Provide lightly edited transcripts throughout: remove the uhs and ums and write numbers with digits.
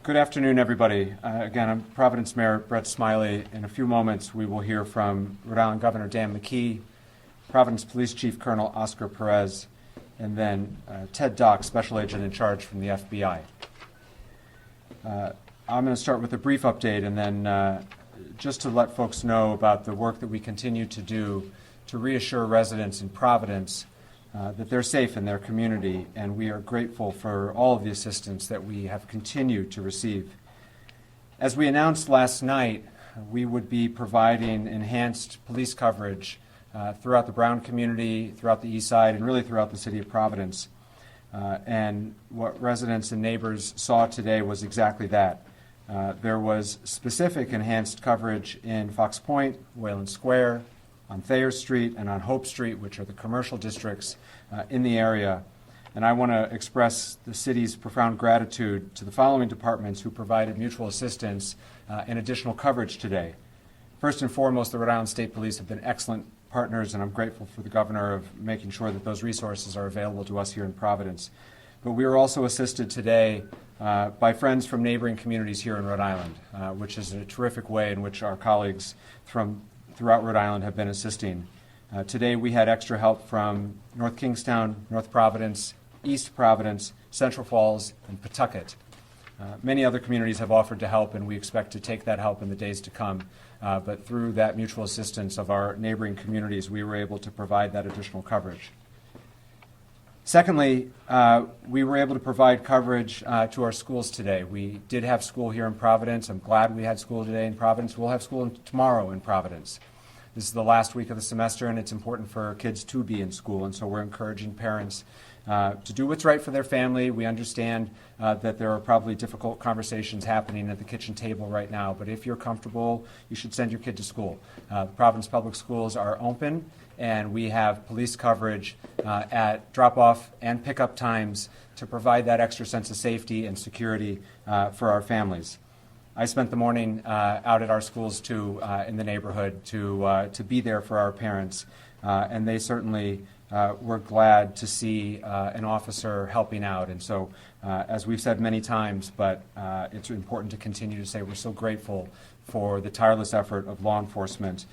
Good afternoon, everybody. Again, I'm Providence Mayor Brett Smiley. In a few moments, we will hear from Rhode Island Governor Dan McKee, Providence Police Chief Colonel Oscar Perez, and then Ted Dock, Special Agent in charge from the FBI. I'm going to start with a brief update and then just to let folks know about the work that we continue to do to reassure residents in Providence that they're safe in their community, and we are grateful for all of the assistance that we have continued to receive. As we announced last night, we would be providing enhanced police coverage throughout the Brown community, throughout the East Side, and really throughout the city of Providence. And what residents and neighbors saw today was exactly that. There was specific enhanced coverage in Fox Point, Wayland Square, on Thayer Street, and on Hope Street, which are the commercial districts in the area. And I want to express the city's profound gratitude to the following departments who provided mutual assistance and additional coverage today. First and foremost, the Rhode Island State Police have been excellent partners, and I'm grateful for the governor of making sure that those resources are available to us here in Providence. But we were also assisted today by friends from neighboring communities here in Rhode Island, which is a terrific way in which our colleagues from throughout Rhode Island have been assisting. Today we had extra help from North Kingstown, North Providence, East Providence, Central Falls, and Pawtucket. Many other communities have offered to help, and we expect to take that help in the days to come. But through that mutual assistance of our neighboring communities, we were able to provide that additional coverage. Secondly, we were able to provide coverage to our schools today. We did have school here in Providence. I'm glad we had school today in Providence. We'll have school tomorrow in Providence. This is the last week of the semester, and it's important for kids to be in school, and so we're encouraging parents to do what's right for their family. We understand that there are probably difficult conversations happening at the kitchen table right now, but if you're comfortable, you should send your kid to school. Providence Public Schools are open, and we have police coverage at drop-off and pickup times to provide that extra sense of safety and security for our families. I spent the morning out at our schools too in the neighborhood to be there for our parents, and they certainly were glad to see an officer helping out. And so, as we've said many times, but it's important to continue to say we're so grateful for the tireless effort of law enforcement,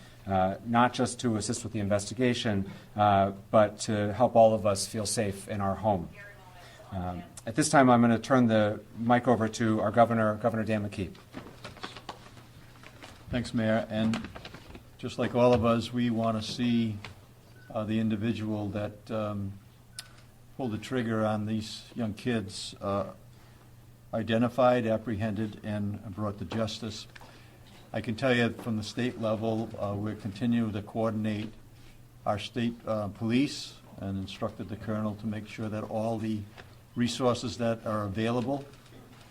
not just to assist with the investigation, but to help all of us feel safe in our home. At this time, I'm going to turn the mic over to our Governor Dan McKee. Thanks, Mayor. And just like all of us, we want to see the individual that pulled the trigger on these young kids identified, apprehended, and brought to justice. I can tell you from the state level, we're continuing to coordinate our state police and instructed the colonel to make sure that all the resources that are available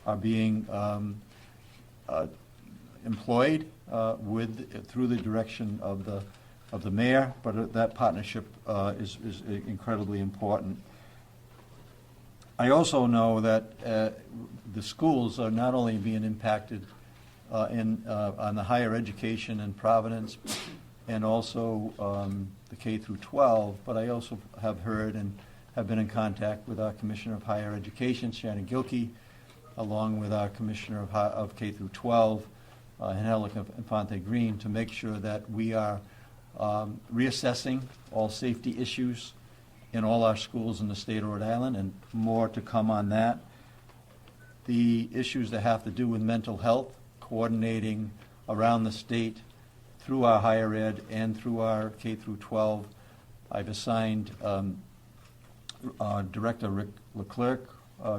are being employed through the direction of the mayor, but that partnership is incredibly important. I also know that the schools are not only being impacted on the higher education in Providence and also the K through 12, but I also have heard and have been in contact with our Commissioner of Higher Education, Shannon Gilkey, along with our Commissioner of K through 12, Angelica Infante Green, to make sure that we are reassessing all safety issues in all our schools in the state of Rhode Island, and more to come on that. The issues that have to do with mental health, coordinating around the state through our higher ed and through our K through 12. I've assigned Director Rick Leclerc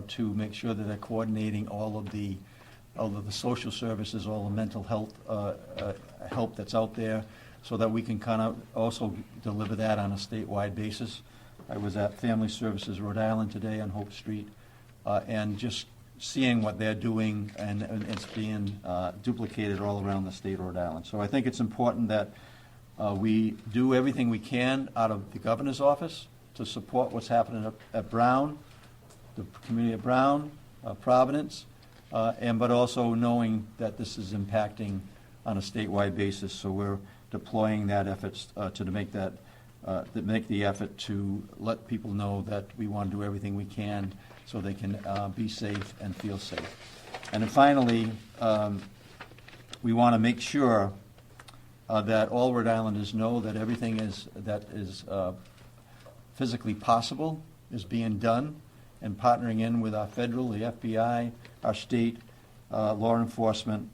to make sure that they're coordinating all of the social services, all the mental health help that's out there, so that we can kind of also deliver that on a statewide basis. I was at Family Services Rhode Island today on Hope Street, and just seeing what they're doing, and it's being duplicated all around the state of Rhode Island. So I think it's important that we do everything we can out of the governor's office to support what's happening at Brown, the community of Brown, Providence, but also knowing that this is impacting on a statewide basis. So we're deploying that efforts to make the effort to let people know that we want to do everything we can so they can be safe and feel safe. And then finally, we want to make sure that all Rhode Islanders know that everything that is physically possible is being done, and partnering in with our federal, the FBI, our state law enforcement,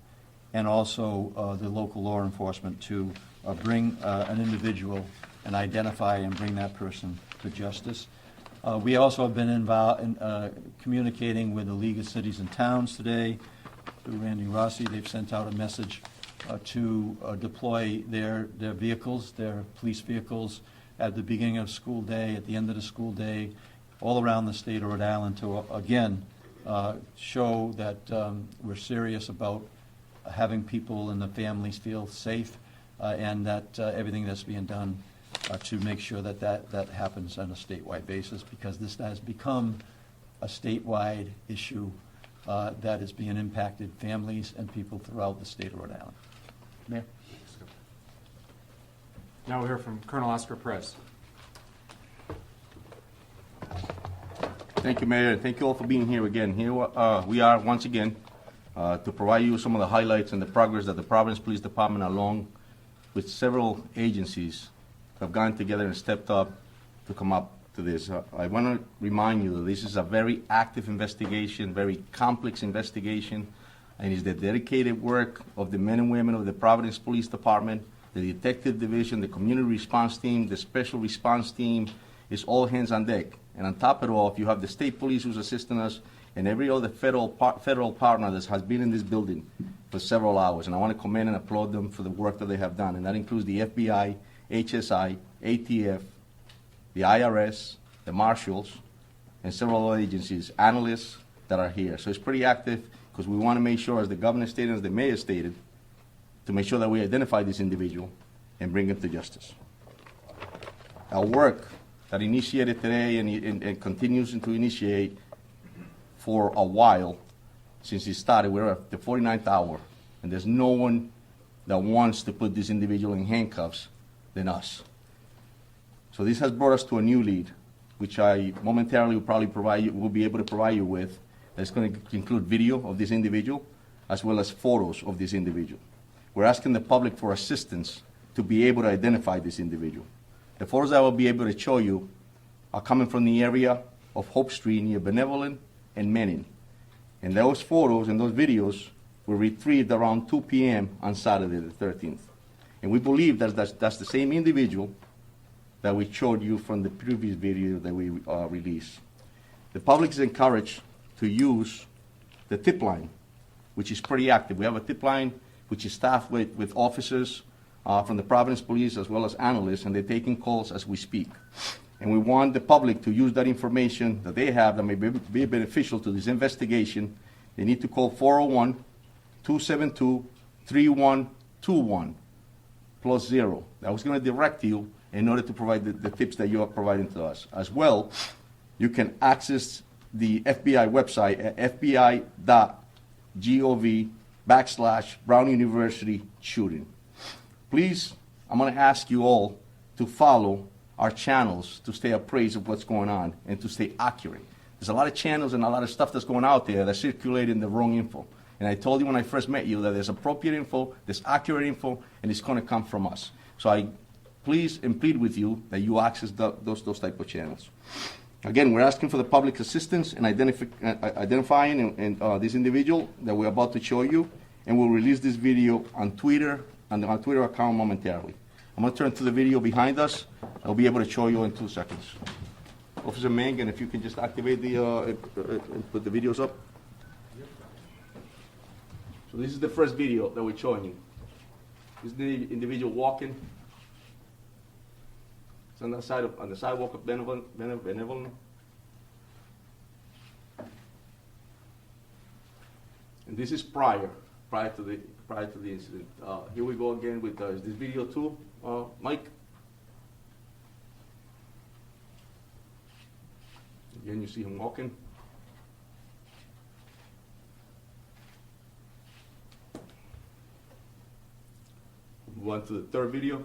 and also the local law enforcement to bring an individual and identify and bring that person to justice. We also have been involved in communicating with the League of Cities and Towns today. Through Randy Rossi, they've sent out a message to deploy their vehicles, their police vehicles, at the beginning of school day, at the end of the school day, all around the state of Rhode Island to, again, show that we're serious about having people and the families feel safe, and that everything that's being done to make sure that happens on a statewide basis, because this has become a statewide issue that is being impacted families and people throughout the state of Rhode Island. Mayor? Now we'll hear from Colonel Oscar Perez. Thank you, Mayor, and thank you all for being here again. Here we are once again to provide you some of the highlights and the progress that the Providence Police Department, along with several agencies, have gone together and stepped up to come up to this. I want to remind you that this is a very active investigation, very complex investigation, and it's the dedicated work of the men and women of the Providence Police Department, the Detective Division, the Community Response Team, the Special Response Team. It's all hands on deck. And on top of it all, if you have the state police who's assisting us and every other federal partner that has been in this building for several hours, and I want to commend and applaud them for the work that they have done, and that includes the FBI, HSI, ATF, the IRS, the marshals, and several other agencies, analysts that are here. So it's pretty active because we want to make sure, as the governor stated, as the mayor stated, to make sure that we identify this individual and bring him to justice. Our work that initiated today and continues to initiate for a while since it started, we're at the 49th hour, and there's no one that wants to put this individual in handcuffs than us. So this has brought us to a new lead, which I momentarily will be able to provide you with. That's going to include video of this individual as well as photos of this individual. We're asking the public for assistance to be able to identify this individual. The photos I will be able to show you are coming from the area of Hope Street near Benevolent and Menin. And those photos and those videos were retrieved around 2 p.m. on Saturday the 13th. And we believe that's the same individual that we showed you from the previous video that we released. The public is encouraged to use the tip line, which is pretty active. We have a tip line which is staffed with officers from the Providence Police as well as analysts, and they're taking calls as we speak. And we want the public to use that information that they have that may be beneficial to this investigation. They need to call 401-272-3121 +0. That was going to direct you in order to provide the tips that you are providing to us. As well, you can access the FBI website at fbi.gov/Brown University shooting. Please, I'm going to ask you all to follow our channels to stay appraised of what's going on and to stay accurate. There's a lot of channels and a lot of stuff that's going out there that's circulating the wrong info. And I told you when I first met you that there's appropriate info, there's accurate info, and it's going to come from us. So I please and plead with you that you access those type of channels. Again, we're asking for the public's assistance in identifying this individual that we're about to show you, and we'll release this video on Twitter, on our Twitter account momentarily. I'm going to turn to the video behind us. I'll be able to show you in 2 seconds. Officer Mangan, if you can just activate and put the videos up. So this is the first video that we're showing you. This is the individual walking. It's on the sidewalk of Benevolent. And this is prior to the incident. Here we go again with is this video too, Mike. Again, you see him walking. Move on to the third video.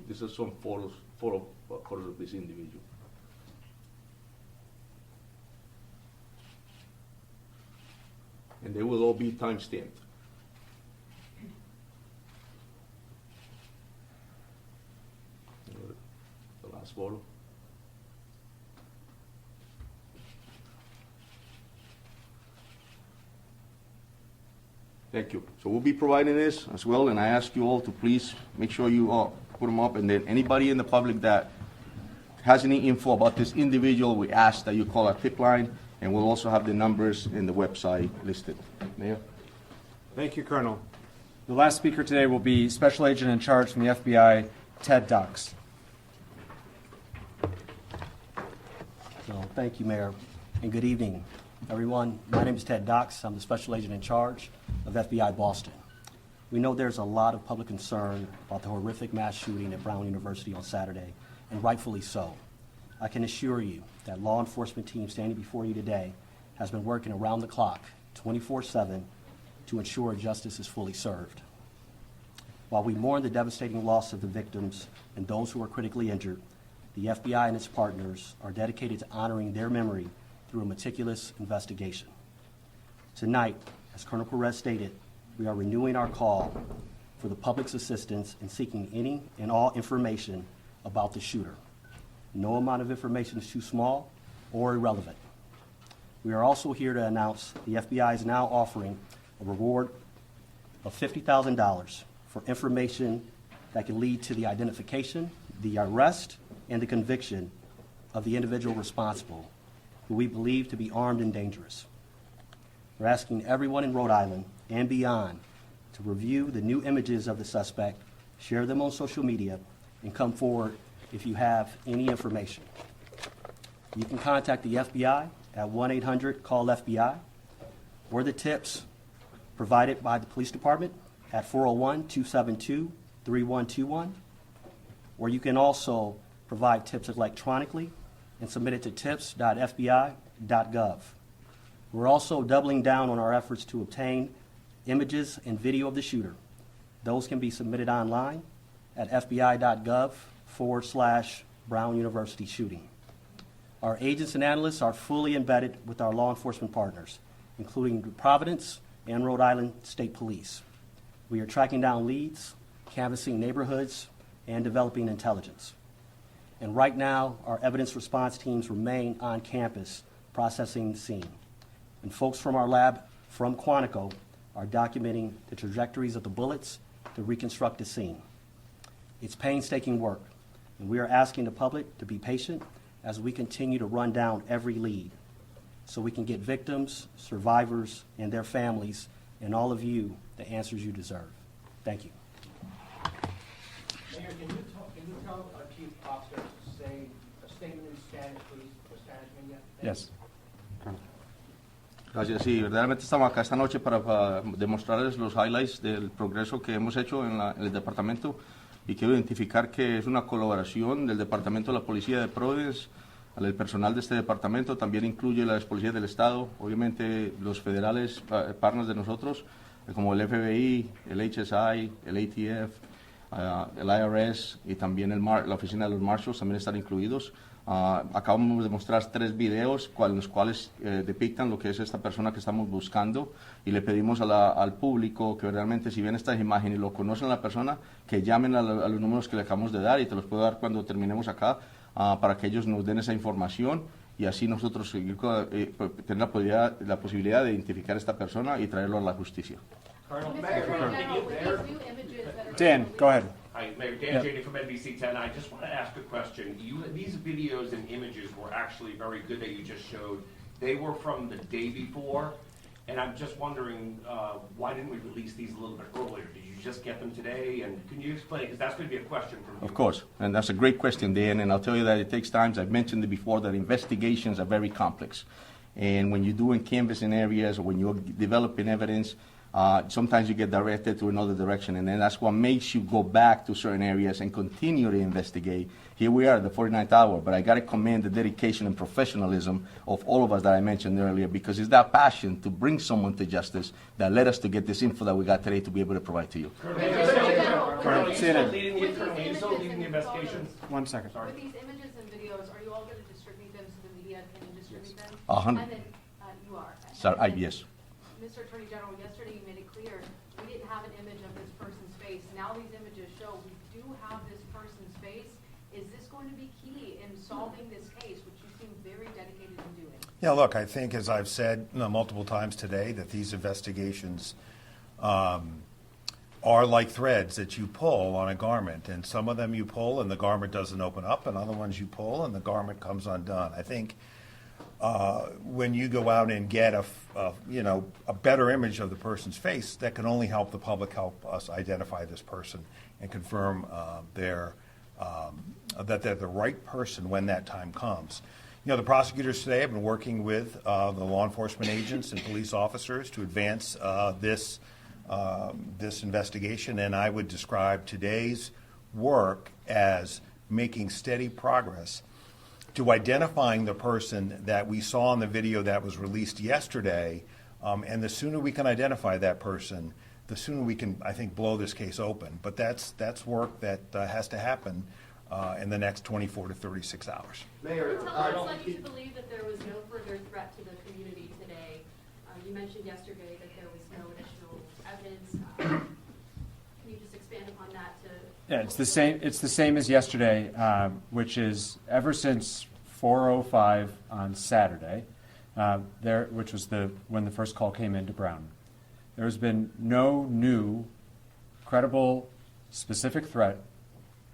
this is some photos of this individual. And they will all be time-stamped. The last photo. Thank you. So we'll be providing this as well, and I ask you all to please make sure you put them up, and then anybody in the public that has any info about this individual, we ask that you call our tip line, and we'll also have the numbers in the website listed. Mayor? Thank you, Colonel. The last speaker today will be Special Agent in Charge from the FBI, Ted Dux. So, thank you, Mayor, and good evening, everyone. My name is Ted Dux. I'm the Special Agent in Charge of FBI Boston. We know there's a lot of public concern about the horrific mass shooting at Brown University on Saturday, and rightfully so. I can assure you that law enforcement team standing before you today has been working around the clock, 24/7, to ensure justice is fully served. While we mourn the devastating loss of the victims and those who are critically injured, the FBI and its partners are dedicated to honoring their memory through a meticulous investigation. Tonight, as Colonel Perez stated, we are renewing our call for the public's assistance in seeking any and all information about the shooter. No amount of information is too small or irrelevant. We are also here to announce the FBI is now offering a reward of $50,000 for information that can lead to the identification, the arrest, and the conviction of the individual responsible, who we believe to be armed and dangerous. We're asking everyone in Rhode Island and beyond to review the new images of the suspect, share them on social media, and come forward if you have any information. You can contact the FBI at 1-800-CALL-FBI or the tips provided by the police department at 401-272-3121, or you can also provide tips electronically and submit it to tips.fbi.gov. We're also doubling down on our efforts to obtain images and video of the shooter. Those can be submitted online at fbi.gov/Brown University shooting. Our agents and analysts are fully embedded with our law enforcement partners, including Providence and Rhode Island State Police. We are tracking down leads, canvassing neighborhoods, and developing intelligence. And right now, our evidence response teams remain on campus processing the scene. And folks from our lab from Quantico are documenting the trajectories of the bullets to reconstruct the scene. It's painstaking work, and we are asking the public to be patient as we continue to run down every lead so we can get victims, survivors, and their families, and all of you the answers you deserve. Thank you. Mayor, can you tell our chief officer to say a statement in Spanish, please, for Spanish media? Yes. Gracias. Sí, verdaderamente estamos acá esta noche para demostrarles los highlights del progreso que hemos hecho en el departamento, y quiero identificar que es una colaboración del Departamento de la Policía de Providence, el personal de este departamento, también incluye las policías del Estado, obviamente los federales, partners de nosotros, como el FBI, el HSI, el ATF, el IRS y también la oficina de los Marshals también están incluidos. Acabamos de mostrar 3 videos en los cuales depictan lo que es esta persona que estamos buscando, y le pedimos al público que realmente, si ven estas imágenes y lo conocen a la persona, que llamen a los números que le acabamos de dar, y te los puedo dar cuando terminemos acá, para que ellos nos den esa información y así nosotros tener la posibilidad de identificar a esta persona y traerlo a la justicia. Colonel, Mr. Mayor, Colonel, with these new images that are... Dan, go ahead. Hi, Mayor Dan Yep. Janey from NBC 10. I just want to ask a question. These videos and images were actually very good that you just showed. They were from the day before, and I'm just wondering, why didn't we release these a little bit earlier? Did you just get them today? And can you explain? Because that's going to be a question from you. Of course, and that's a great question, Dan, and I'll tell you that it takes time. I've mentioned it before that investigations are very complex. And when you're doing canvassing areas or when you're developing evidence, sometimes you get directed to another direction, and then that's what makes you go back to certain areas and continue to investigate. Here we are at the 49th hour, but I got to commend the dedication and professionalism of all of us that I mentioned earlier, because it's that passion to bring someone to justice that led us to get this info that we got today to be able to provide to you. Colonel, Colonel, are you still CNN. leading the internal, are you still leading the investigation? 1 second. Sorry. With these images and videos, are you all going to distribute them so the media can distribute them? And And then, you are. Sorry, yes. Mr. Attorney General, yesterday you made it clear we didn't have an image of this person's face. Now these images show we do have this person's face. Is this going to be key in solving this case, which you seem very dedicated in doing? Yeah, look, I think, as I've said multiple times today, that these investigations are like threads that you pull on a garment, and some of them you pull and the garment doesn't open up, and other ones you pull and the garment comes undone. I think when you go out and get a better image of the person's face, that can only help the public, help us identify this person and confirm that they're the right person when that time comes. You know, the prosecutors today have been working with the law enforcement agents and police officers to advance this investigation, and I would describe today's work as making steady progress to identifying the person that we saw in the video that was released yesterday, and the sooner we can identify that person, the sooner we can, I think, blow this case open. But that's work that has to happen in the next 24 to 36 hours. Mayor, What's led you to believe that there was no further threat to the community today? You mentioned yesterday that there was no additional evidence. Can you just expand upon that to? Yeah, it's the same. It's the same as yesterday, which is ever since 4:05 on Saturday, which was when the first call came into Brown. There has been no new, credible, specific threat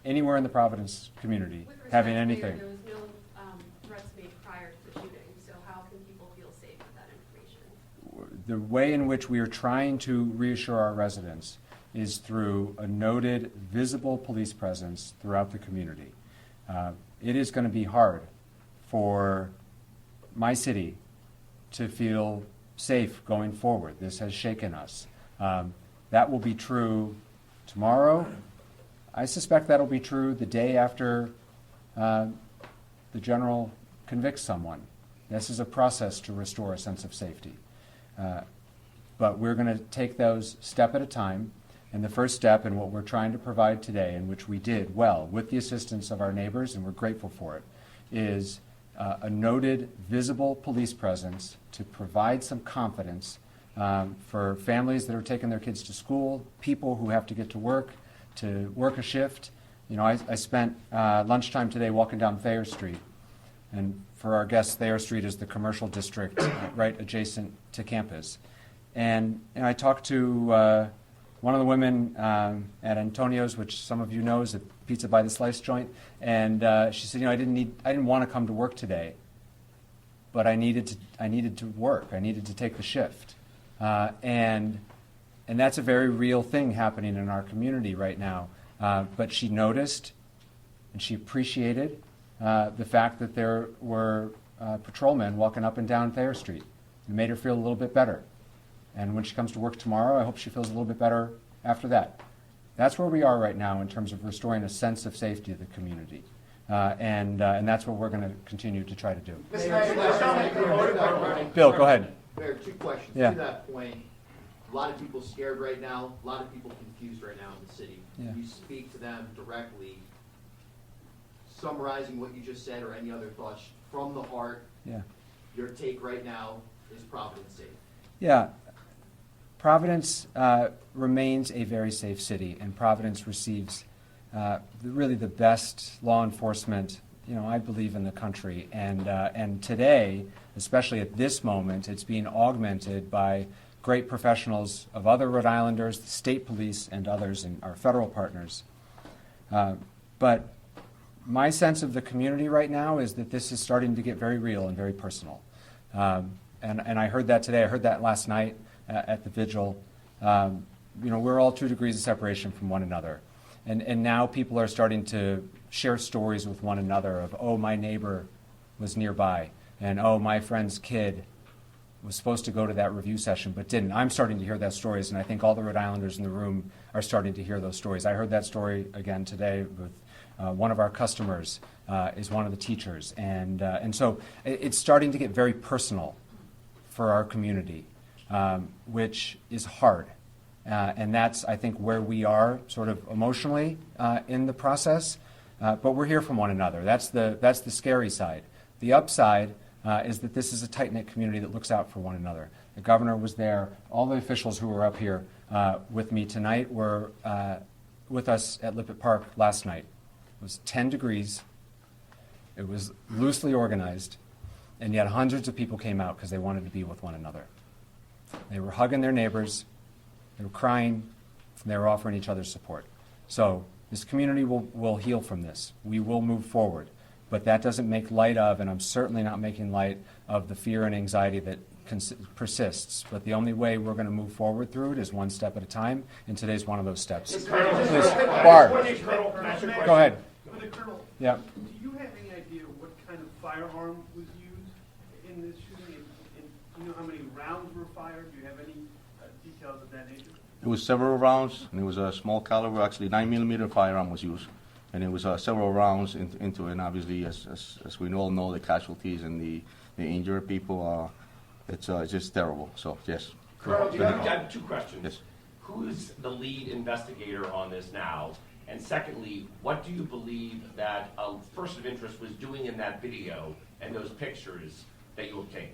anywhere in the Providence community With respect having to Mayor, anything. there was no threats made prior to the shooting, so how can people feel safe with that information? The way in which we are trying to reassure our residents is through a noted, visible police presence throughout the community. It is going to be hard for my city to feel safe going forward. This has shaken us. That will be true tomorrow. I suspect that'll be true the day after the general convicts someone. This is a process to restore a sense of safety. But we're going to take those step at a time. And the first step in what we're trying to provide today, and which we did well with the assistance of our neighbors, and we're grateful for it, is a noted, visible police presence to provide some confidence for families that are taking their kids to school, people who have to get to work a shift. You know, I spent lunchtime today walking down Thayer Street. And for our guests, Thayer Street is the commercial district right adjacent to campus. And I talked to one of the women at Antonio's, which some of you know is a pizza by the slice joint, and she said, I didn't want to come to work today, but I needed to work. I needed to take the shift, and that's a very real thing happening in our community right now. But she noticed, and she appreciated the fact that there were patrolmen walking up and down Thayer Street. It made her feel a little bit better. And when she comes to work tomorrow, I hope she feels a little bit better after that. That's where we are right now in terms of restoring a sense of safety to the community. And that's what we're going to continue to try to do. Bill, go ahead. Mayor, two questions. Yeah. To that point, a lot of people scared right now, a lot of people confused right now in the city. Yeah. You speak to them directly, summarizing what you just said or any other thoughts from the heart. Yeah. Your take right now is Providence safe. Yeah. Providence remains a very safe city, and Providence receives really the best law enforcement, I believe, in the country. And today, especially at this moment, it's being augmented by great professionals of other Rhode Islanders, the state police, and others, and our federal partners. But my sense of the community right now is that this is starting to get very real and very personal. And I heard that today. I heard that last night at the vigil. We're all 2 degrees of separation from one another. And now people are starting to share stories with one another of, oh, my neighbor was nearby, and oh, my friend's kid was supposed to go to that review session but didn't. I'm starting to hear those stories, and I think all the Rhode Islanders in the room are starting to hear those stories. I heard that story again today with one of our customers is one of the teachers. And so it's starting to get very personal for our community, which is hard. And that's, I think, where we are sort of emotionally in the process. But we're here from one another. That's the scary side. The upside is that this is a tight-knit community that looks out for one another. The governor was there. All the officials who were up here with me tonight were with us at Lippert Park last night. It was 10 degrees. It was loosely organized, and yet hundreds of people came out because they wanted to be with one another. They were hugging their neighbors. They were crying. They were offering each other support. So this community will heal from this. We will move forward. But that doesn't make light of, and I'm certainly not making light of, the fear and anxiety that persists. But the only way we're going to move forward through it is one step at a time, and today's one of those steps. Please, Barb, go ahead. For the Colonel, Yeah. do you have any idea what kind of firearm was used in this shooting? And do you know how many rounds were fired? Do you have any details of that nature? It was several rounds, and it was a small caliber, actually 9mm firearm was used. And it was several rounds into it, and obviously, as we all know, the casualties and the injured people, it's just terrible. So, yes. Colonel, I have two questions. Yes. Who's the lead investigator on this now? And secondly, what do you believe that a person of interest was doing in that video and those pictures that you obtained?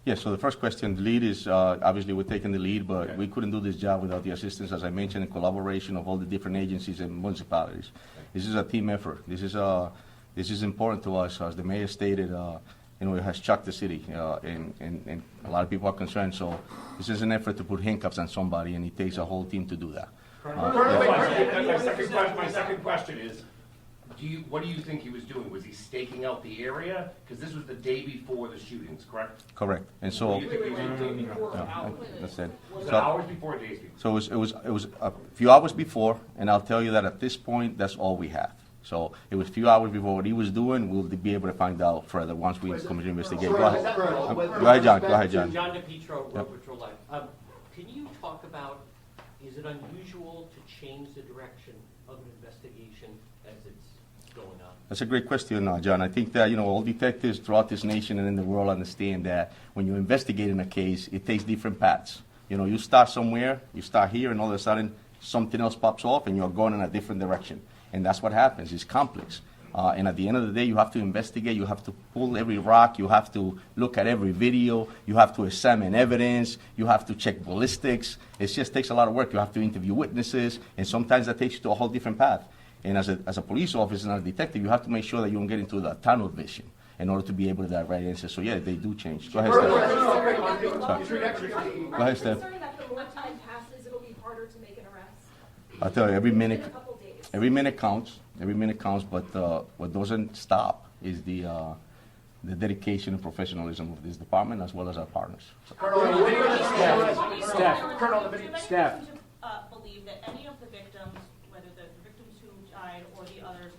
Yeah, so the first question, the lead is, obviously we're taking the lead, but Okay. we couldn't do this job without the assistance, as I mentioned, and collaboration of all the different agencies and municipalities. This is a team effort. This is important to us. As the mayor stated, it has shocked the city, and a lot of people are concerned. So this is an effort to put handcuffs on somebody, and it takes a whole team to do that. My second question is, what do you think he was doing? Was he staking out the area? Because this was the day before the shootings, correct? Correct. And so, What do you think he was doing? that's it. Was it So- hours before or days before? So it was a few hours before, and I'll tell you that at this point, that's all we have. So it was a few hours before what he was doing. We'll be able to find out further once we come to investigate. Go ahead. Go ahead, John. Go ahead, John. John DePietro, Yep. Road Patrol Live. Can you talk about, is it unusual to change the direction of an investigation as it's going on? That's a great question, John. I think that, all detectives throughout this nation and in the world understand that when you're investigating a case, it takes different paths. You start somewhere, you start here, and all of a sudden something else pops off and you're going in a different direction. And that's what happens. It's complex. And at the end of the day, you have to investigate, you have to pull every rock, you have to look at every video, you have to examine evidence, you have to check ballistics. It just takes a lot of work. You have to interview witnesses, and sometimes that takes you to a whole different path. And as a police officer and a detective, you have to make sure that you don't get into the tunnel vision in order to be able to get right answer. So yeah, they do change. Go ahead, Steph. Go ahead, Steph. Concerned that the more time passes, it'll be harder to make an arrest. I'll tell you, every It's been minute a couple days. Every minute counts. Every minute counts. But what doesn't stop is the dedication and professionalism of this department as well as our partners. Steph. Believe that any of the victims, whether the victims who died or the others,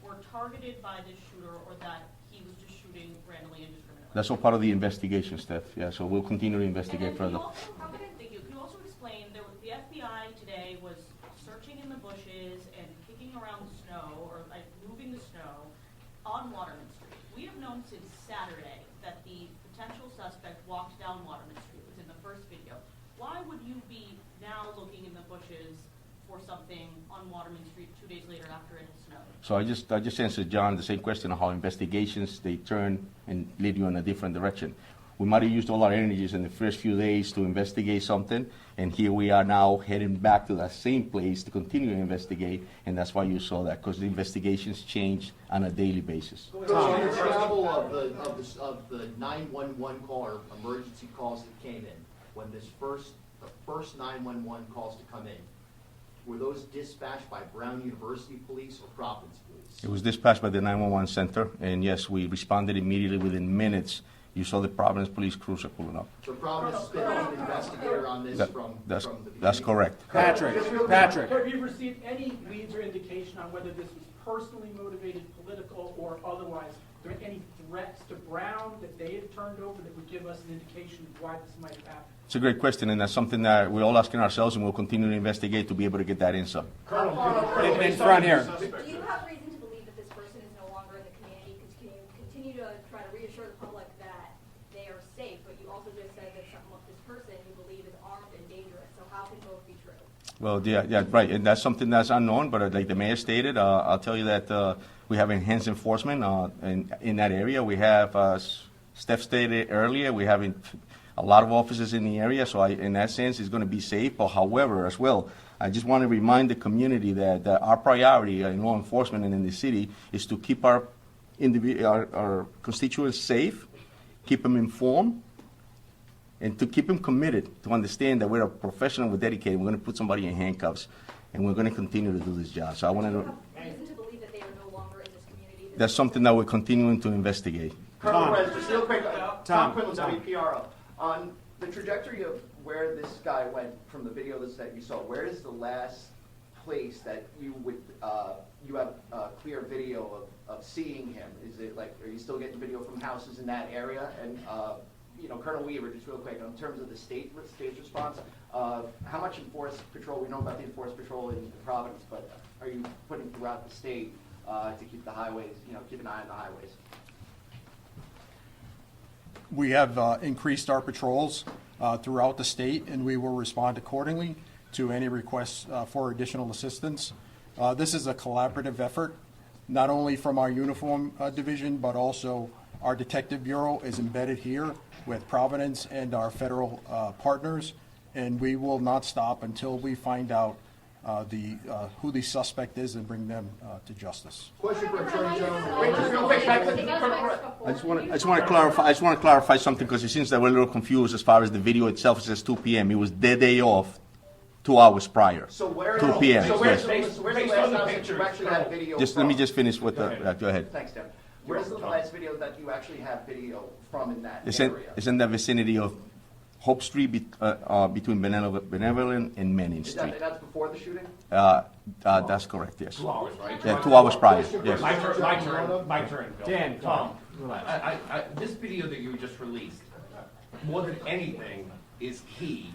were targeted by this shooter, or that he was just shooting randomly and indiscriminately? That's all part of the investigation, Steph. Yeah. So we'll continue to investigate further. Thank you. Can you also explain, the FBI today was searching in the bushes and kicking around the snow, or like moving the snow on Waterman Street. We have known since Saturday that the potential suspect walked down Waterman Street. It was in the first video. Why would you be now looking in the bushes for something on Waterman Street 2 days later after it had snowed? So I just answered John the same question on how investigations, they turn and lead you in a different direction. We might have used all our energies in the first few days to investigate something, and here we are now heading back to that same place to continue to investigate, and that's why you saw that, because the investigations change on a daily basis. The travel of the 911 call or emergency calls that came in, when the first 911 calls to come in, were those dispatched by Brown University Police or Providence Police? It was dispatched by the 911 center, and yes, we responded immediately within minutes. You saw the Providence Police cruiser pulling up. So Providence has been an investigator on this from the beginning? That's correct. Patrick. Have you received any leads or indication on whether this was personally motivated, political, or otherwise? Are there any threats to Brown that they had turned over that would give us an indication of why this might have happened? It's a great question, and that's something that we're all asking ourselves, and we'll continue to investigate to be able to get that answer. In front here. Do you have reason to believe that this person is no longer in the community? Because can you continue to try to reassure the public that they are safe, but you also just said that something with this person you believe is armed and dangerous, so how can both be true? Well, yeah, right, and that's something that's unknown, but like the mayor stated, I'll tell you that we have enhanced enforcement in that area. We have, Steph stated earlier, we have a lot of officers in the area, so in that sense, it's going to be safe. But however, as well, I just want to remind the community that our priority in law enforcement and in the city is to keep our constituents safe, keep them informed, and to keep them committed to understand that we're a professional, we're dedicated, we're going to put somebody in handcuffs, and we're going to continue to do this job. So I want to know, Reason to believe that they are no longer in this community. that's something that we're continuing to investigate. Colonel Perez, just real quick, Tom Quinlan, Tom. WPRO. On the trajectory of where this guy went from the video that you saw, where is the last place that you would, you have clear video of seeing him? Is it like, are you still getting video from houses in that area? And, you know, Colonel Weaver, just real quick, in terms of the state's response, how much enforced patrol, we know about the enforced patrol in Providence, but are you putting throughout the state to keep the highways, you know, keep an eye on the highways? We have increased our patrols throughout the state, and we will respond accordingly to any requests for additional assistance. This is a collaborative effort, not only from our uniform division, but also our detective bureau is embedded here with Providence and our federal partners, and we will not stop until we find out who the suspect is and bring them to justice. Question for Attorney General. Wait, just real quick, back to Colonel Perez. I just want to clarify something because it seems that we're a little confused as far as the video itself. It says 2 p.m. It was their day off 2 hours prior. So where 2 p.m. So where's yes. the last time that you actually had video Just from? let me just finish with the. Go ahead. Thanks, Tim. Where's the last video that you actually have video from in that It's area? in the vicinity of Hope Street between Benevolent and Manning Street. That's before the shooting? That's correct. Yes. 2 hours, right? Yeah, 2 hours prior. Yes. My turn, Bill. Dan, Tom, relax. this video that you just released, more than anything, is key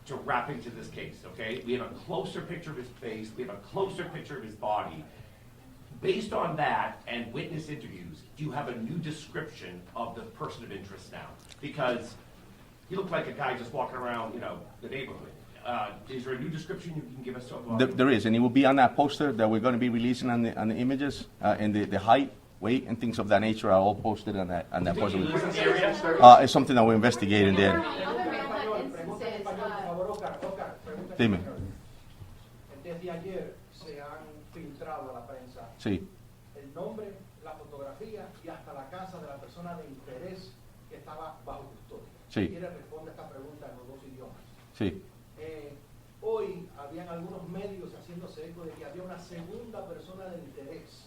to wrapping to this case, okay? We have a closer picture of his face, we have a closer picture of his body. Based on that and witness interviews, do you have a new description of the person of interest now? Because he looked like a guy just walking around, you know, the neighborhood. Is there a new description you can give us of? There is, and it will be on that poster that we're going to be releasing on the images, and the height, weight, and things of that nature are all posted on that poster. It's something that we're investigating there. Dime. Desde ayer se han filtrado a la prensa Sí, el nombre, la fotografía y hasta la casa de la persona de interés que estaba bajo custodia. Sí. Quiere responder esta pregunta en los dos idiomas. sí. Hoy habían algunos medios haciéndose eco de que había una segunda persona de interés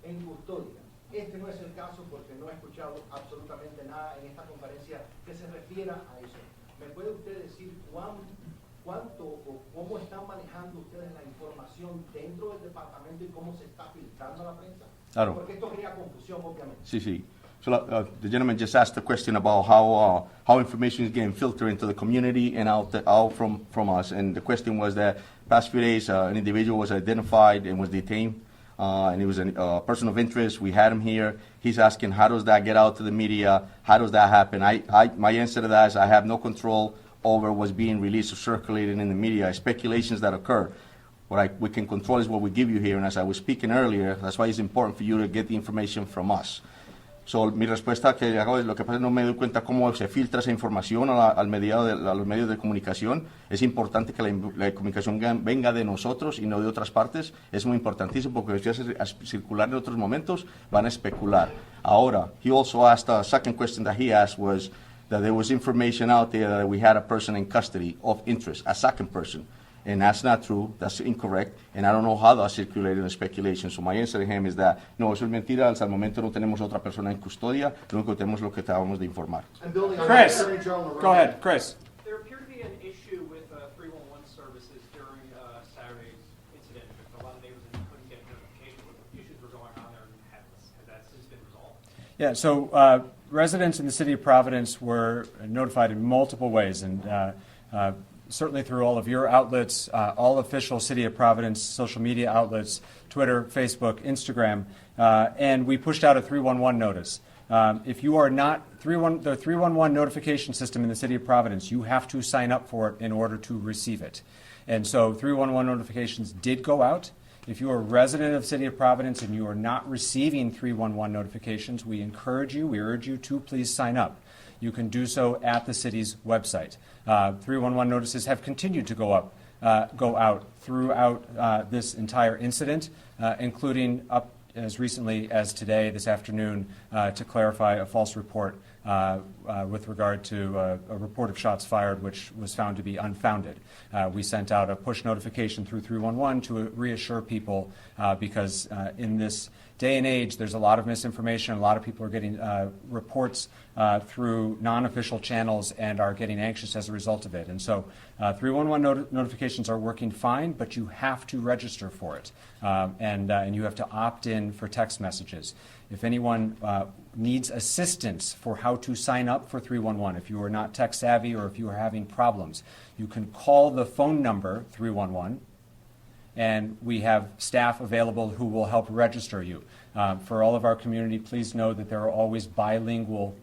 en custodia. Este no es el caso porque no he escuchado absolutamente nada en esta conferencia que se refiera a eso. ¿Me puede usted decir cuánto o cómo están manejando ustedes la información dentro del departamento y cómo se está filtrando a la prensa? Claro. Porque esto crea confusión, obviamente. Sí, sí. So the gentleman just asked a question about how information is getting filtered into the community and out from us. And the question was that past few days an individual was identified and was detained, and he was a person of interest. We had him here. He's asking, how does that get out to the media? How does that happen? My answer to that is I have no control over what's being released or circulated in the media. Speculations that occur. What we can control is what we give you here. And as I was speaking earlier, that's why it's important for you to get the information from us. So, mi respuesta que hago es lo que pasa es no me doy cuenta cómo se filtra esa información a los medios de comunicación. Es importante que la comunicación venga de nosotros y no de otras partes. Es muy importantísimo porque si hace circular en otros momentos van a especular. Ahora, he also asked, a second question that he asked was that there was information out there that we had a person in custody of interest, a second person. And that's not true, that's incorrect, and I don't know how that's circulated in speculation. So my answer to him is that, no, eso es mentira, hasta el momento no tenemos otra persona en custodia, lo único que tenemos es lo que acabamos de informar. Chris, go ahead, Chris. There appeared to be an issue with 311 services during Saturday's incident. A lot of neighbors couldn't get notification what issues were going on there, and has that since been resolved? Yeah, so residents in the city of Providence were notified in multiple ways, and certainly through all of your outlets, all official City of Providence social media outlets, Twitter, Facebook, Instagram, and we pushed out a 311 notice. If you are not the 311 notification system in the City of Providence, you have to sign up for it in order to receive it. And so 311 notifications did go out. If you are a resident of the City of Providence and you are not receiving 311 notifications, we urge you to please sign up. You can do so at the city's website. 311 notices have continued to go out throughout this entire incident, including up as recently as today, this afternoon, to clarify a false report with regard to a report of shots fired, which was found to be unfounded. We sent out a push notification through 311 to reassure people because in this day and age, there's a lot of misinformation. A lot of people are getting reports through non-official channels and are getting anxious as a result of it. And so 311 notifications are working fine, but you have to register for it. And you have to opt in for text messages. If anyone needs assistance for how to sign up for 311, if you are not tech savvy or if you are having problems, you can call the phone number 311, and we have staff available who will help register you. For all of our community, please know that there are always bilingual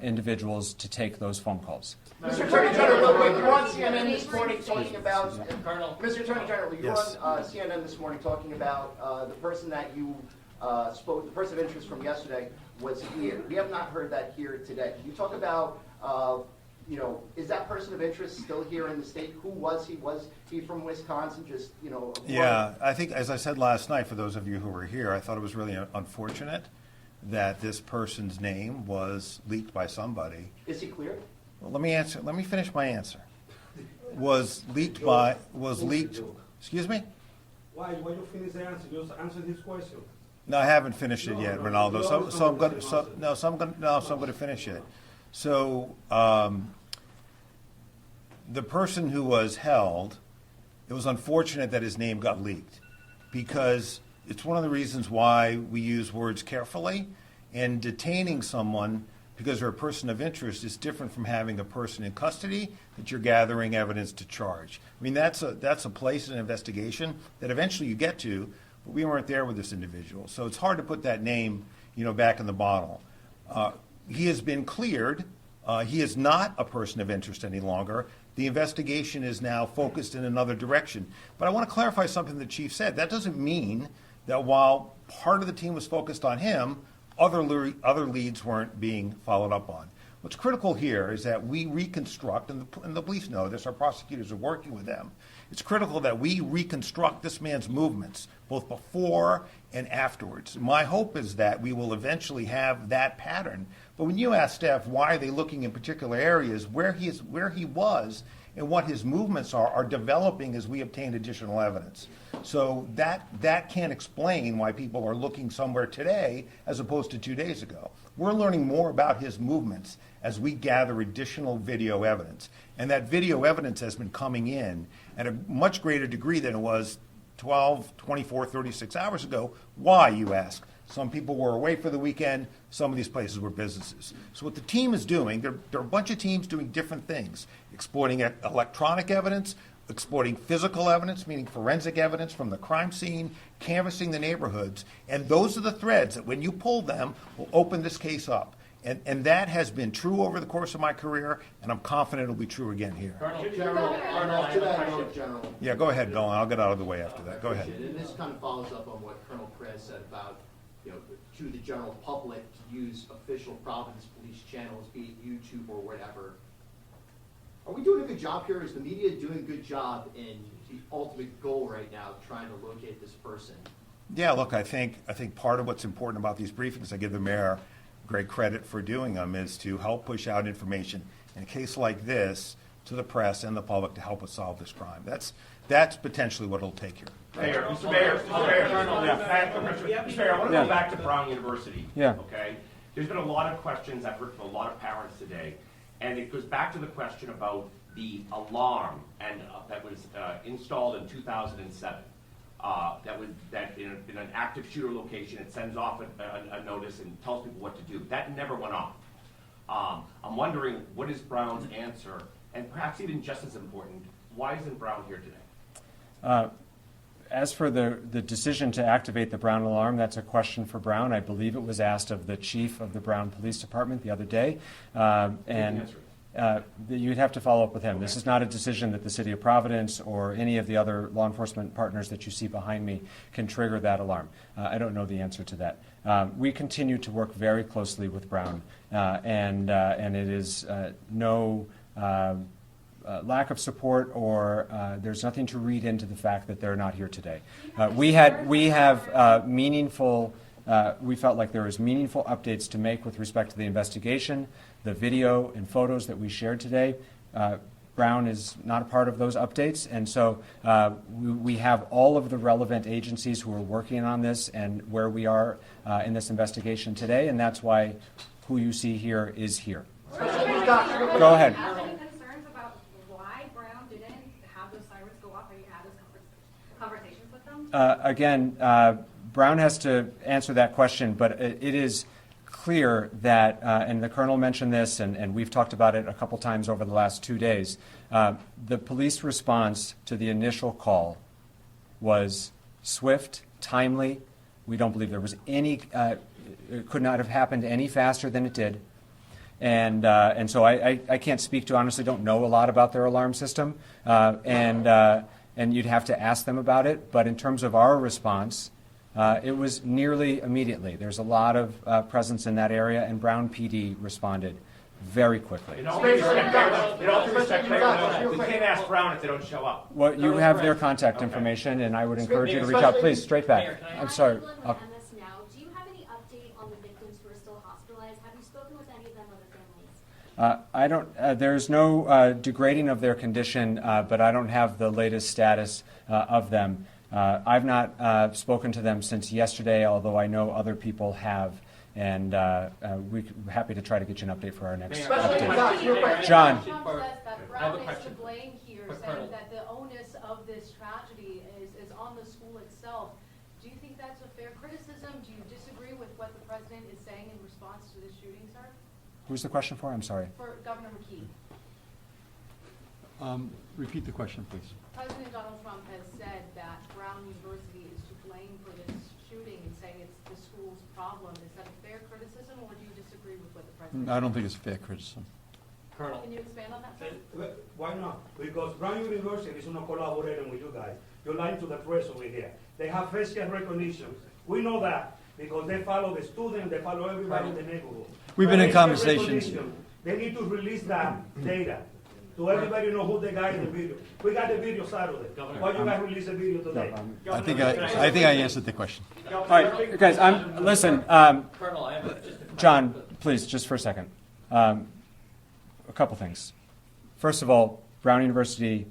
individuals to take those phone calls. Mr. Attorney General, real quick, you were on CNN this morning talking about, Colonel. Mr. Attorney General, you were Yes. on CNN this morning talking about the person that you spoke, the person of interest from yesterday was here. We have not heard that here today. Can you talk about, is that person of interest still here in the state? Who was he? Was he from Wisconsin? Just, Yeah, I think, as I said last night, for those of you who were here, I thought it was really unfortunate that this person's name was leaked by somebody. Is he cleared? Well, let me finish my answer. Excuse me? Why you finish the answer? Just answer this question. No, I haven't finished it yet, Ronaldo. So I'm going to finish it. So the person who was held, it was unfortunate that his name got leaked because it's one of the reasons why we use words carefully, and detaining someone because they're a person of interest is different from having a person in custody that you're gathering evidence to charge. I mean, that's a place in an investigation that eventually you get to, but we weren't there with this individual. So it's hard to put that name, back in the bottle. He has been cleared. He is not a person of interest any longer. The investigation is now focused in another direction. But I want to clarify something the chief said. That doesn't mean that while part of the team was focused on him, other leads weren't being followed up on. What's critical here is that we reconstruct, and the police know this, our prosecutors are working with them. It's critical that we reconstruct this man's movements, both before and afterwards. My hope is that we will eventually have that pattern. But when you ask staff why are they looking in particular areas, where he was and what his movements are developing as we obtain additional evidence. So that can't explain why people are looking somewhere today as opposed to 2 days ago. We're learning more about his movements as we gather additional video evidence. And that video evidence has been coming in at a much greater degree than it was 12, 24, 36 hours ago. Why, you ask? Some people were away for the weekend. Some of these places were businesses. So what the team is doing, there are a bunch of teams doing different things, exploiting electronic evidence, exploiting physical evidence, meaning forensic evidence from the crime scene, canvassing the neighborhoods. And those are the threads that when you pull them will open this case up. And that has been true over the course of my career, and I'm confident it'll be true again here. General, to that note, General. Yeah, go ahead, Bill, and I'll get out of the way after that. Go ahead. And this kind of follows up on what Colonel Perez said about, to the general public to use official Providence Police channels, be it YouTube or whatever. Are we doing a good job here? Is the media doing a good job in the ultimate goal right now, trying to locate this person? Yeah, look, I think part of what's important about these briefings, I give the mayor great credit for doing them, is to help push out information in a case like this to the press and the public to help us solve this crime. That's potentially what it'll take here. Mr. Mayor, I want to go back to Brown University. Yeah. Okay? There's been a lot of questions I've heard from a lot of parents today, and it goes back to the question about the alarm that was installed in 2007. That in an active shooter location, it sends off a notice and tells people what to do. That never went off. I'm wondering, what is Brown's answer? And perhaps even just as important, why isn't Brown here today? As for the decision to activate the Brown alarm, that's a question for Brown. I believe it was asked of the chief of the Brown Police Department the other day. you'd have to follow up with him. This is not a decision that the City of Providence or any of the other law enforcement partners that you see behind me can trigger that alarm. I don't know the answer to that. We continue to work very closely with Brown, and it is no lack of support or there's nothing to read into the fact that they're not here today. We have meaningful. We felt like there was meaningful updates to make with respect to the investigation, the video and photos that we shared today. Brown is not a part of those updates, and so we have all of the relevant agencies who are working on this and where we are in this investigation today, and that's why who you see here is here. Go ahead. Any concerns about why Brown didn't have those sirens go off? Have you had those conversations with them? Again, Brown has to answer that question, but it is clear that, and the Colonel mentioned this, and we've talked about it a couple times over the last 2 days, the police response to the initial call was swift, timely. We don't believe there was any, it could not have happened any faster than it did. And so I can't speak to, honestly, don't know a lot about their alarm system, and you'd have to ask them about it. But in terms of our response, it was nearly immediately. There's a lot of presence in that area, and Brown PD responded very quickly. In all due respect, Mayor, we can't ask Brown if they don't show up. Well, you have their contact information, and I would encourage you to reach out. Please, straight back. I'm sorry. Now, do you have any update on the victims who are still hospitalized? Have you spoken with any of them or their families? I don't. There's no degrading of their condition, but I don't have the latest status of them. I've not spoken to them since yesterday, although I know other people have, and we're happy to try to get you an update for our next update. John. Trump says that Brown is to blame here, saying that the onus of this tragedy is on the school itself. Do you think that's a fair criticism? Do you disagree with what the president is saying in response to this shooting, sir? Who's the question for? I'm sorry. For Governor McKee. Repeat the question, please. President Donald Trump has said that Brown University is to blame for this shooting and saying it's the school's problem. Is that a fair criticism, or do you disagree with what the president I don't think it's a fair criticism. Colonel. Can you expand on that, sir? Why not? Because Brown University is not collaborating with you guys. You're lying to the press over here. They have facial recognition. We know that because they follow the students, they follow everybody in the neighborhood. We've been in Facial conversations. recognition, they need to release that data to everybody know who the guy in the video. We got the video Saturday. Why you guys release the video today? I think I answered the question. All right, guys. Listen, Colonel, I have just a John, please, just for a second. A couple things. First of all, Brown University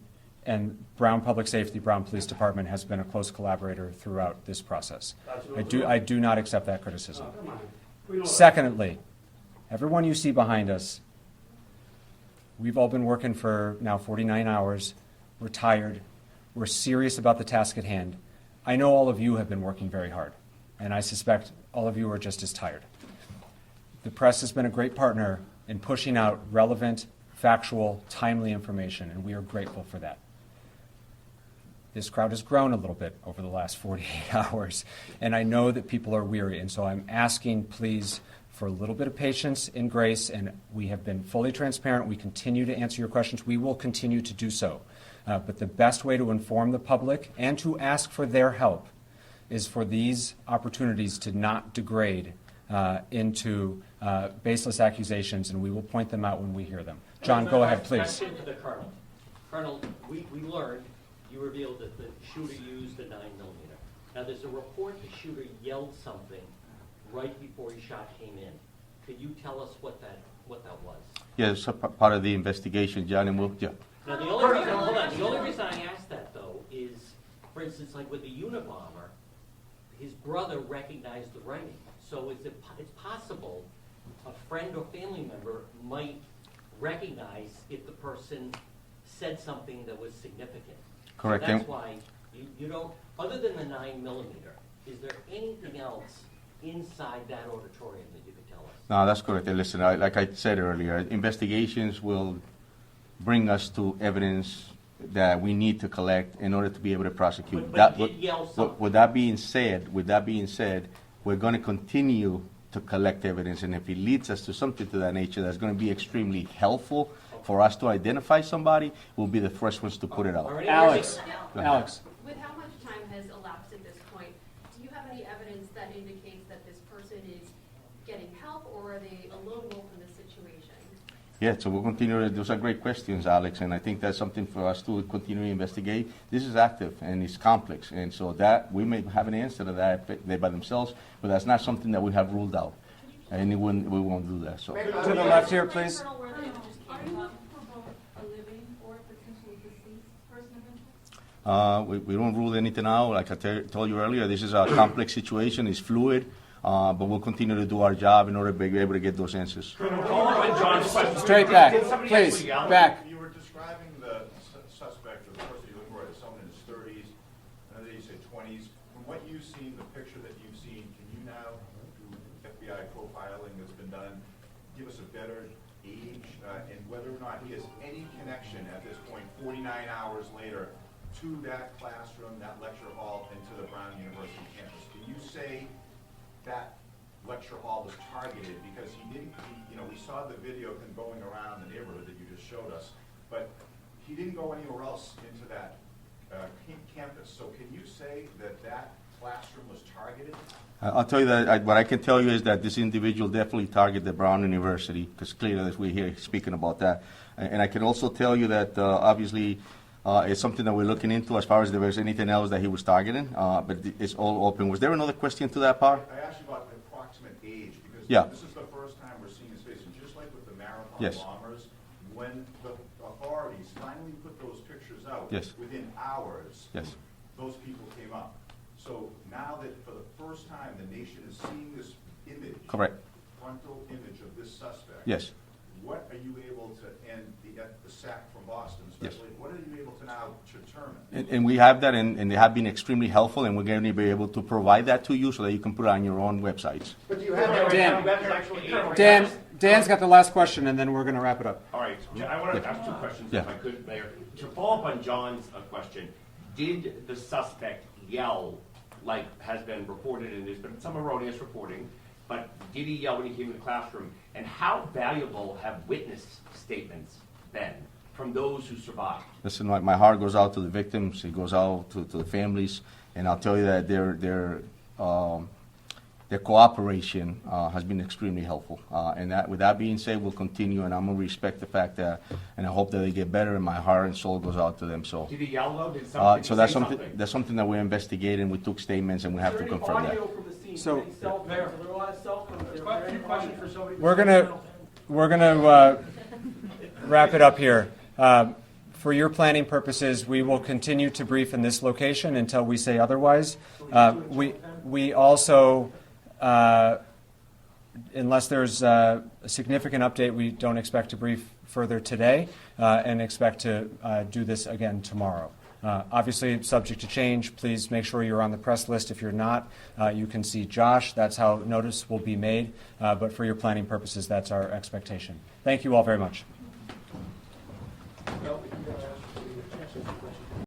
and Brown Public Safety, Brown Police Department has been a close collaborator throughout this process. I do not accept that criticism. Secondly, everyone you see behind us, we've all been working for now 49 hours. We're tired. We're serious about the task at hand. I know all of you have been working very hard, and I suspect all of you are just as tired. The press has been a great partner in pushing out relevant, factual, timely information, and we are grateful for that. This crowd has grown a little bit over the last 48 hours, and I know that people are weary, and so I'm asking, please, for a little bit of patience and grace, and we have been fully transparent. We continue to answer your questions. We will continue to do so. But the best way to inform the public and to ask for their help is for these opportunities to not degrade into baseless accusations, and we will point them out when we hear them. John, go ahead, please. Question to the Colonel. Colonel, we learned, you revealed that the shooter used a 9mm. Now, there's a report the shooter yelled something right before his shot came in. Could you tell us what that was? Yeah, it's a part of the investigation, John, and yeah. Now, the only reason I ask that, though, is, for instance, like with the Unabomber, his brother recognized the writing. So it's possible a friend or family member might recognize if the person said something that was significant. Correct. So that's why you don't, other than the 9mm, is there anything else inside that auditorium that you could tell us? No, that's correct. And listen, like I said earlier, investigations will bring us to evidence that we need to collect in order to be able to prosecute. But you did yell something. With that being said, we're going to continue to collect evidence, and if it leads us to something to that nature that's going to be extremely helpful for us to identify somebody, we'll be the first ones to put it out. Alex, Go ahead. Alex. With how much time has elapsed at this point, do you have any evidence that indicates that this person is getting help, or are they a lone wolf in this situation? Yeah, so we'll continue. Those are great questions, Alex, and I think that's something for us to continue to investigate. This is active and it's complex, and so that we may have an answer to that they by themselves, but that's not something that we have ruled out, and we won't do that. So. To the left here, please. Internal where the images Are came you from. looking for both a living or potentially deceased person of interest? We don't rule anything out. Like I told you earlier, this is a complex situation. It's fluid, but we'll continue to do our job in order to be able to get those answers. Follow up on John's question. Straight back, Did somebody please, actually yell? back. You were describing the suspect, or the person you're looking for, as someone in his 30s, and then you said 20s. From what you've seen, the picture that you've seen, can you now, through FBI profiling that's been done, give us a better age and whether or not he has any connection at this point, 49 hours later, to that classroom, that lecture hall, and to the Brown University campus? Can you say that lecture hall was targeted? Because we saw the video going around the neighborhood that you just showed us, but he didn't go anywhere else into that campus. So can you say that that classroom was targeted? I'll tell you that what I can tell you is that this individual definitely targeted the Brown University, because clearly that we're here speaking about that. And I can also tell you that obviously it's something that we're looking into as far as if there's anything else that he was targeting, but it's all open. Was there another question to that part? I asked you about the approximate age, because Yeah. this is the first time we're seeing his face. And just like with the Marathon Yes. bombers, when the authorities finally put those pictures out, Yes. within hours, Yes. those people came up. So now that for the first time the nation is seeing this image, Correct. frontal image of this suspect, Yes. what are you able to, and the sack from Boston especially, what are you able to now determine? And we have that, and they have been extremely helpful, and we're going to be able to provide that to you so that you can put it on your own websites. But do you have Dan, Dan's got the last question, and then we're going to wrap it up. All right, I want to ask two questions, Yeah. if I could, Mayor. To follow up on John's question, did the suspect yell, like has been reported, and there's been some erroneous reporting, but did he yell when he came in the classroom? And how valuable have witness statements been from those who survived? Listen, my heart goes out to the victims. It goes out to the families, and I'll tell you that their cooperation has been extremely helpful. And that, with that being said, we'll continue, and I'm going to respect the fact that, and I hope that they get better, and my heart and soul goes out to them. So, Did he yell though? Did somebody so say something? that's something that we're investigating. We took statements, and we have to confirm that. Audio from the scene? So- Any cell phones? There were a lot of cell phones there. Were there any Question questions? for somebody. We're gonna wrap it up here. For your planning purposes, we will continue to brief in this location until we say otherwise. We also, unless there's a significant update, we don't expect to brief further today and expect to do this again tomorrow. Obviously, subject to change, please make sure you're on the press list. If you're not, you can see Josh. That's how notice will be made. But for your planning purposes, that's our expectation. Thank you all very much.